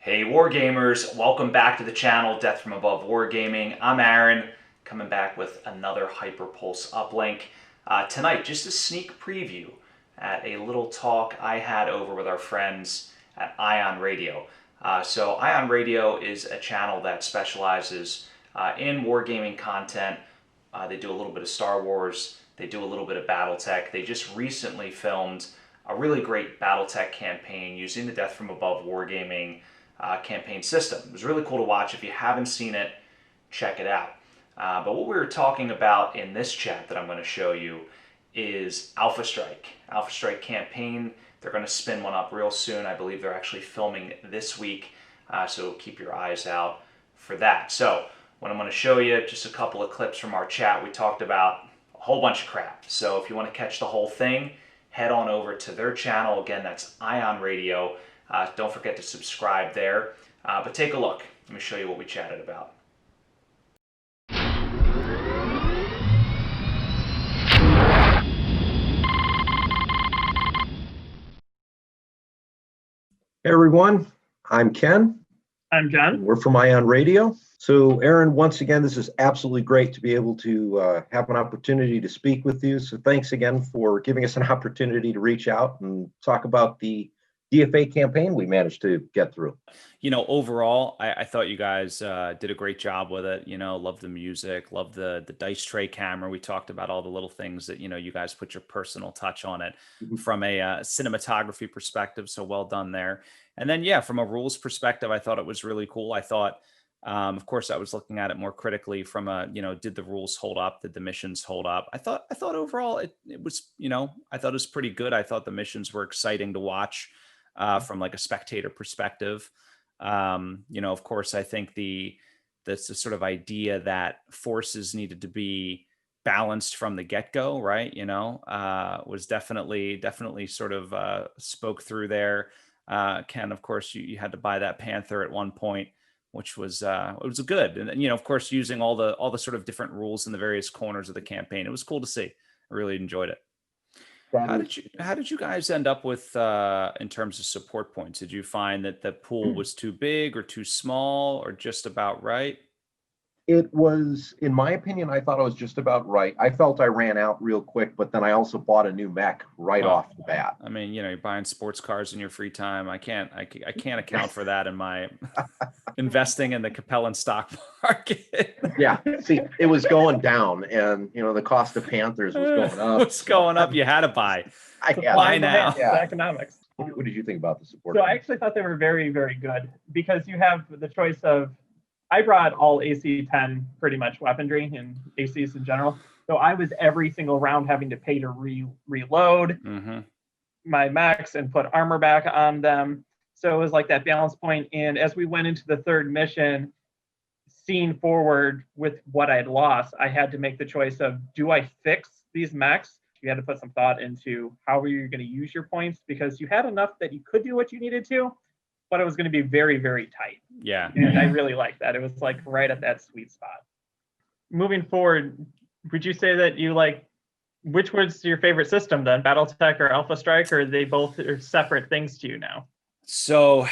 Hey Wargamers, welcome back to the channel, Death from Above Wargaming. I'm Aaron, coming back with another Hyperpulse uplink. Tonight, just a sneak preview at a little talk I had over with our friends at Ion Radio. So Ion Radio is a channel that specializes in wargaming content. They do a little bit of Star Wars, they do a little bit of BattleTech. They just recently filmed a really great BattleTech campaign using the Death from Above Wargaming campaign system. It was really cool to watch. If you haven't seen it, check it out. But what we were talking about in this chat that I'm going to show you is Alpha Strike. Alpha Strike campaign. They're going to spin one up real soon. I believe they're actually filming this week, so keep your eyes out for that. So what I'm going to show you, just a couple of clips from our chat. We talked about a whole bunch of crap. So if you want to catch the whole thing, head on over to their channel. Again, that's Ion Radio. Don't forget to subscribe there. But take a look. Let me show you what we chatted about. Hey everyone, I'm Ken. I'm John. We're from Ion Radio. So Aaron, once again, this is absolutely great to be able to have an opportunity to speak with you. So thanks again for giving us an opportunity to reach out and talk about the DFA campaign we managed to get through. You know, overall, I thought you guys did a great job with it. You know, love the music, love the dice tray camera. We talked about all the little things that, you know, you guys put your personal touch on it from a cinematography perspective. So well done there. And then, yeah, from a rules perspective, I thought it was really cool. I thought, of course, I was looking at it more critically from a, you know, did the rules hold up? Did the missions hold up? I thought overall it was, you know, I thought it was pretty good. I thought the missions were exciting to watch from like a spectator perspective. You know, of course, I think that's the sort of idea that forces needed to be balanced from the get-go, right? You know, was definitely sort of spoke through there. Ken, of course, you had to buy that Panther at one point, which was it was good. And you know, of course, using all the sort of different rules in the various corners of the campaign. It was cool to see. I really enjoyed it. How did you guys end up with in terms of support points? Did you find that the pool was too big or too small or just about right? It was, in my opinion, I thought it was just about right. I felt I ran out real quick, but then I also bought a new mech right off the bat. I mean, you know, you're buying sports cars in your free time. I can't account for that in my investing in the Capellan stock market. Yeah, see, it was going down, and you know the cost of Panthers was going up. It's going up. You had to buy. Buy now. Yeah. Economics. What did you think about the support? So I actually thought they were very, very good because you have the choice of. I brought all AC-10 pretty much weaponry and ACs in general. So I was every single round having to pay to reload my mechs and put armor back on them. So it was like that balance point. And as we went into the third mission, seeing forward with what I'd lost, I had to make the choice of, do I fix these mechs? You had to put some thought into how were you going to use your points because you had enough that you could do what you needed to, but it was going to be very, very tight. Yeah. And I really liked that. It was like right at that sweet spot. Moving forward, would you say that you like, which was your favorite system then, BattleTech or Alpha Strike, or they both are separate things to you now? So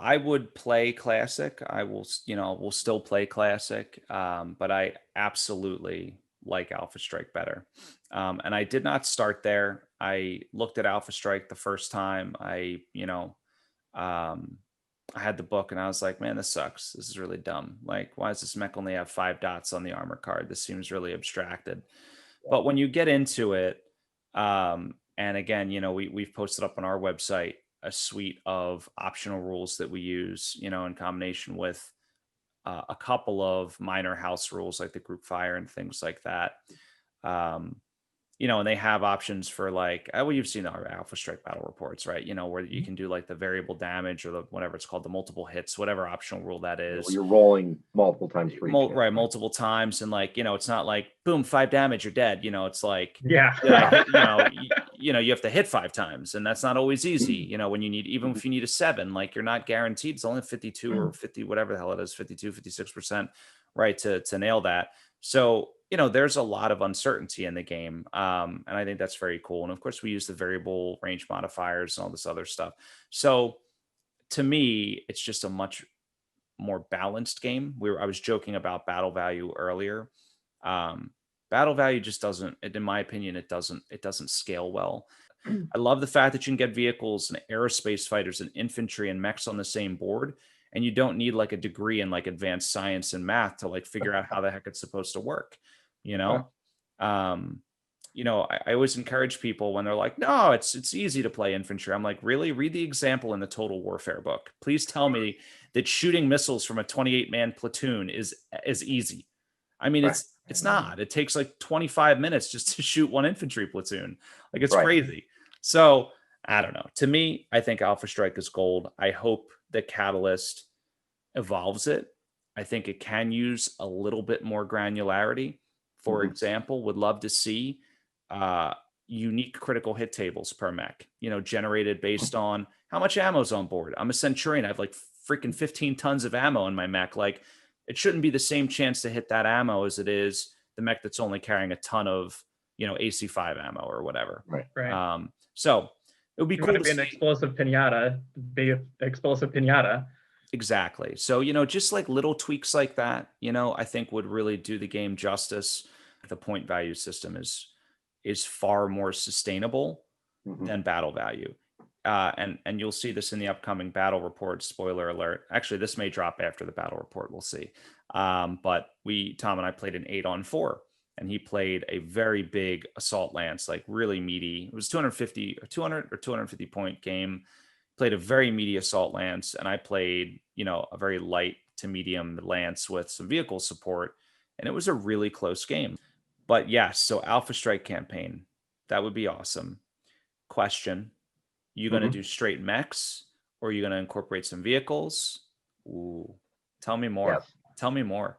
I would play Classic. I will, you know, will still play Classic, but I absolutely like Alpha Strike better. And I did not start there. I looked at Alpha Strike the first time. I had the book and I was like, man, this sucks. This is really dumb. Like, why does this mech only have 5 dots on the armor card? This seems really abstracted. But when you get into it, and again, you know, we've posted up on our website a suite of optional rules that we use, you know, in combination with a couple of minor house rules like the group fire and things like that. You know, and they have options for like, well, you've seen our Alpha Strike battle reports, right? You know, where you can do like the variable damage or the whatever it's called, the multiple hits, whatever optional rule that is. You're rolling multiple times for each right, multiple times, and like, you know, it's not like boom, 5 damage, you're dead. You know, it's like, yeah, you know, you have to hit 5 times, and that's not always easy. You know, when you need, even if you need a 7, like you're not guaranteed. It's only 52 or 50, whatever the hell it is, 52, 56%, right, to nail that. So, you know, there's a lot of uncertainty in the game. And I think that's very cool. And of course, we use the variable range modifiers and all this other stuff. So to me, it's just a much more balanced game. I was joking about battle value earlier. Battle value just doesn't, in my opinion, it doesn't scale well. I love the fact that you can get vehicles and aerospace fighters and infantry and mechs on the same board, and you don't need like a degree in like advanced science and math to like figure out how the heck it's supposed to work, you know? I always encourage people when they're like, no, it's easy to play infantry. I'm like, really? Read the example in the Total Warfare book. Please tell me that shooting missiles from a 28-man platoon is easy. I mean, it's not. It takes like 25 minutes just to shoot one infantry platoon. Like, it's crazy. So I don't know. To me, I think Alpha Strike is gold. I hope that Catalyst evolves it. I think it can use a little bit more granularity. For example, would love to see unique critical hit tables per mech, generated based on how much ammo's on board. I'm a Centurion. I have like freaking 15 tons of ammo in my mech. Like, it shouldn't be the same chance to hit that ammo as it is the mech that's only carrying a ton of, AC5 ammo or whatever. Right. So it would be cool to be an explosive pinata, big explosive pinata. Exactly. So, just like little tweaks like that, I think would really do the game justice. The point value system is far more sustainable than battle value. And you'll see this in the upcoming battle report. Spoiler alert. Actually, this may drop after the battle report. We'll see. But Tom and I played an 8-on-4, and he played a very big assault lance, like really meaty. It was 250 point game. Played a very meaty assault lance, and I played, a very light to medium lance with some vehicle support, and it was a really close game. But yes, so Alpha Strike campaign, that would be awesome. Question: you going to do straight mechs, or are you going to incorporate some vehicles? Ooh, tell me more. Yes. Tell me more.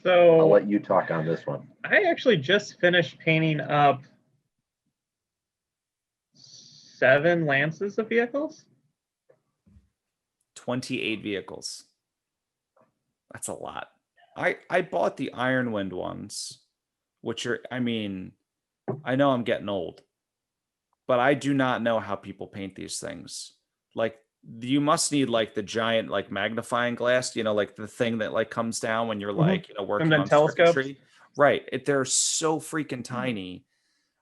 So I'll let you talk on this one. I actually just finished painting up 7 lances of vehicles. 28 vehicles. That's a lot. I bought the Ironwind ones, which are, I know I'm getting old, but I do not know how people paint these things. Like, you must need like the giant like magnifying glass, like the thing that like comes down when you're like, working on circuitry. Right. They're so freaking tiny.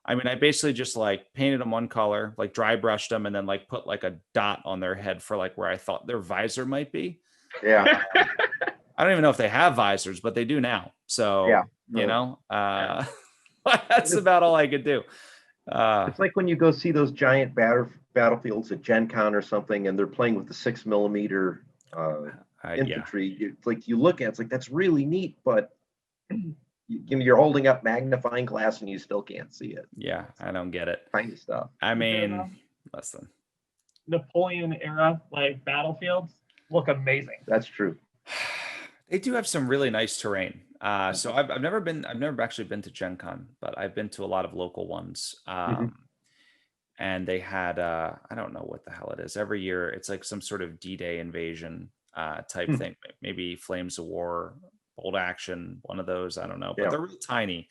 I basically just like painted them one color, like dry brushed them, and then like put like a dot on their head for like where I thought their visor might be. Yeah. I don't even know if they have visors, but they do now. So, that's about all I could do. It's like when you go see those giant battlefields at Gen Con or something, and they're playing with the 6mm infantry. It's like you look at it's like, that's really neat, but you're holding up magnifying glass and you still can't see it. Yeah, I don't get it. Kind of stuff. Less than Napoleon era like battlefields look amazing. That's true. They do have some really nice terrain. So I've never actually been to Gen Con, but I've been to a lot of local ones. And they had I don't know what the hell it is. Every year it's like some sort of D-Day invasion type thing. Maybe Flames of War, Bold Action, one of those. I don't know, but they're really tiny.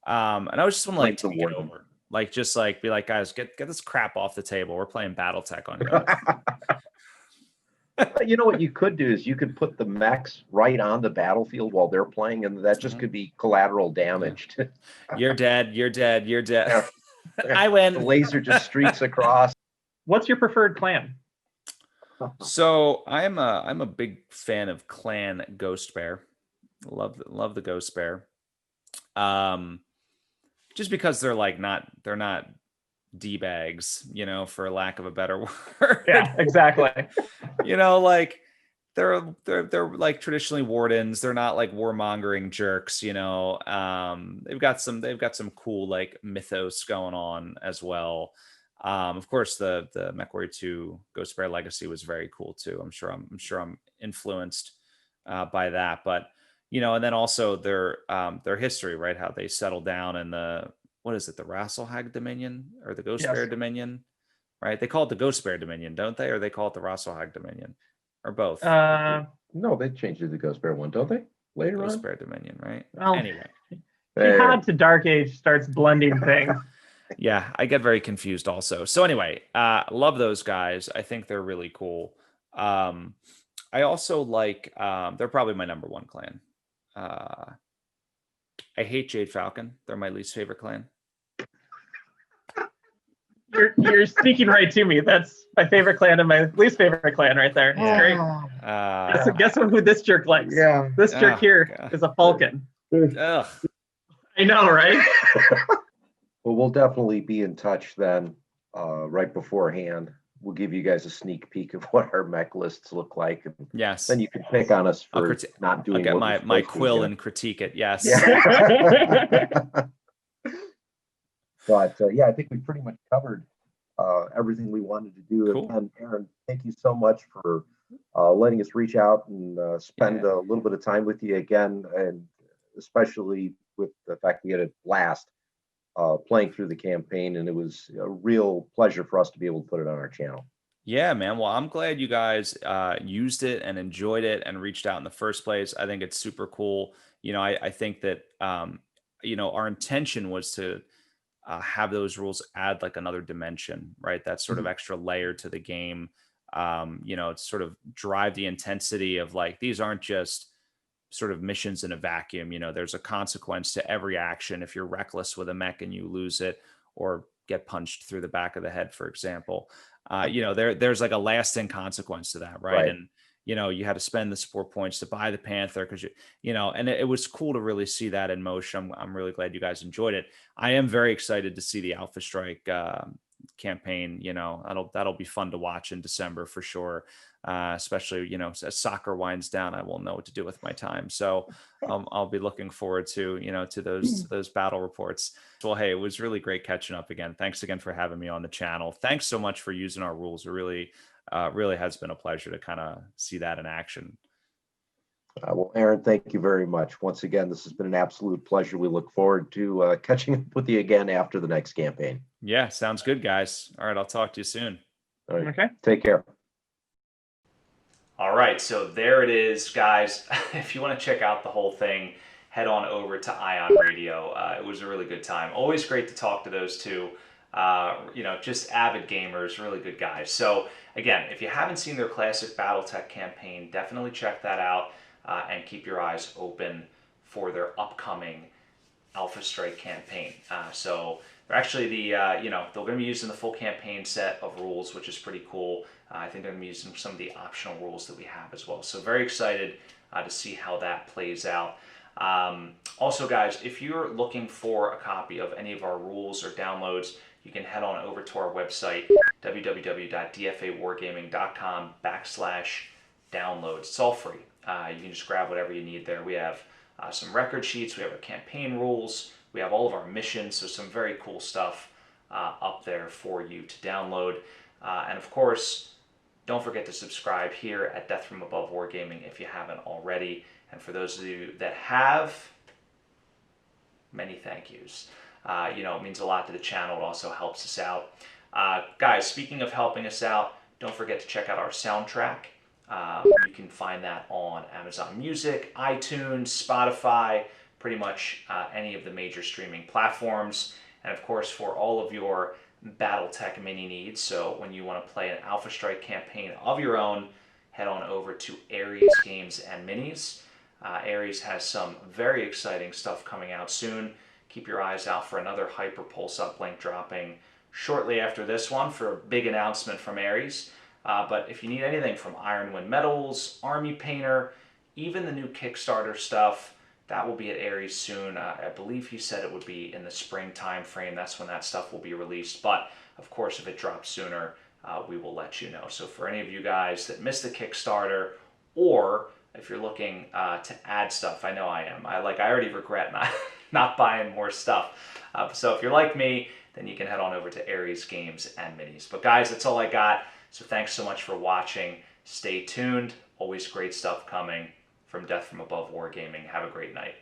And I was just want to like take it over. Like, just like be like, guys, get this crap off the table. We're playing BattleTech on you. You know what you could do is you could put the mechs right on the battlefield while they're playing, and that just could be collateral damage. You're dead. You're dead. You're dead. I win. The laser just streaks across. What's your preferred clan? So I'm a big fan of Clan Ghost Bear. Love the Ghost Bear. Just because they're not D-bags, for lack of a better word. Yeah, exactly. Like they're like traditionally wardens. They're not like warmongering jerks, They've got some cool like mythos going on as well. Of course the MechWarrior 2 Ghost Bear Legacy was very cool too. I'm sure I'm influenced by that, but and then also their history, right? How they settled down in the Rasselhag Dominion or the Ghost Bear Dominion, right? They call it the Ghost Bear Dominion, don't they? Or they call it the Rasselhag Dominion, or both? No, they changed it to the Ghost Bear one, don't they? Later on? Ghost Bear Dominion, right? Well, anyway. Jihad to Dark Age starts blending things. Yeah, I get very confused also. So anyway, love those guys. I think they're really cool. I also like, they're probably my number one clan. I hate Jade Falcon. They're my least favorite clan. You're speaking right to me. That's my favorite clan and my least favorite clan right there. It's great. Guess who this jerk likes? Yeah. This jerk here God. is a falcon. Ugh. I know, right? Well, we'll definitely be in touch then, right beforehand. We'll give you guys a sneak peek of what our mech lists look like. And Yes. then you can pick on us for not I'll doing get what my, we're my supposed to quill do. and critique it. Yes. Yeah. But yeah, I think we pretty much covered everything we wanted to do. Cool. Again, Aaron, thank you so much for letting us reach out and spend a little bit of time with you again, and especially with the fact we had a blast playing through the campaign, and it was a real pleasure for us to be able to put it on our channel. Yeah, man. Well, I'm glad you guys used it and enjoyed it and reached out in the first place. I think it's super cool. I think that, our intention was to have those rules add like another dimension, right? That sort of extra layer to the game. To sort of drive the intensity of like, these aren't just sort of missions in a vacuum. There's a consequence to every action. If you're reckless with a mech and you lose it or get punched through the back of the head, for example, there's like a lasting consequence to that, right? And you had to spend the support points to buy the Panther because and it was cool to really see that in motion. I'm really glad you guys enjoyed it. I am very excited to see the Alpha Strike campaign. That'll be fun to watch in December for sure. Especially as soccer winds down, I will know what to do with my time. So I'll be looking forward to to those battle reports. Well, hey, it was really great catching up again. Thanks again for having me on the channel. Thanks so much for using our rules. It really has been a pleasure to kind of see that in action. Well, Aaron, thank you very much. Once again, this has been an absolute pleasure. We look forward to catching up with you again after the next campaign. Yeah, sounds good, guys. All right, I'll talk to you soon. All right. Okay. Take care. All right, so there it is, guys. If you want to check out the whole thing, head on over to Ion Radio. It was a really good time. Always great to talk to those two. Just avid gamers, really good guys. So again, if you haven't seen their Classic BattleTech campaign, definitely check that out and keep your eyes open for their upcoming Alpha Strike campaign. So they're actually they're going to be using the full campaign set of rules, which is pretty cool. I think they're going to be using some of the optional rules that we have as well. So very excited to see how that plays out. Also, guys, if you're looking for a copy of any of our rules or downloads, you can head on over to our website, www.dfawargaming.com/downloads. It's all free. You can just grab whatever you need there. We have some record sheets. We have our campaign rules. We have all of our missions. So some very cool stuff up there for you to download. And of course, don't forget to subscribe here at Death from Above Wargaming if you haven't already. And for those of you that have, many thank yous. It means a lot to the channel. It also helps us out. Guys, speaking of helping us out, don't forget to check out our soundtrack. You can find that on Amazon Music, iTunes, Spotify, pretty much any of the major streaming platforms. And of course, for all of your BattleTech mini needs, so when you want to play an Alpha Strike campaign of your own, head on over to Ares Games and Minis. Ares has some very exciting stuff coming out soon. Keep your eyes out for another Hyperpulse uplink dropping shortly after this one for a big announcement from Ares. But if you need anything from Ironwind Metals, Army Painter, even the new Kickstarter stuff, that will be at Ares soon. I believe he said it would be in the spring time frame. That's when that stuff will be released. But of course, if it drops sooner, we will let you know. So for any of you guys that missed the Kickstarter, or if you're looking to add stuff, I know I am. I already regret not buying more stuff. So if you're like me, then you can head on over to Ares Games and Minis. But guys, that's all I got. So thanks so much for watching. Stay tuned. Always great stuff coming from Death from Above Wargaming. Have a great night.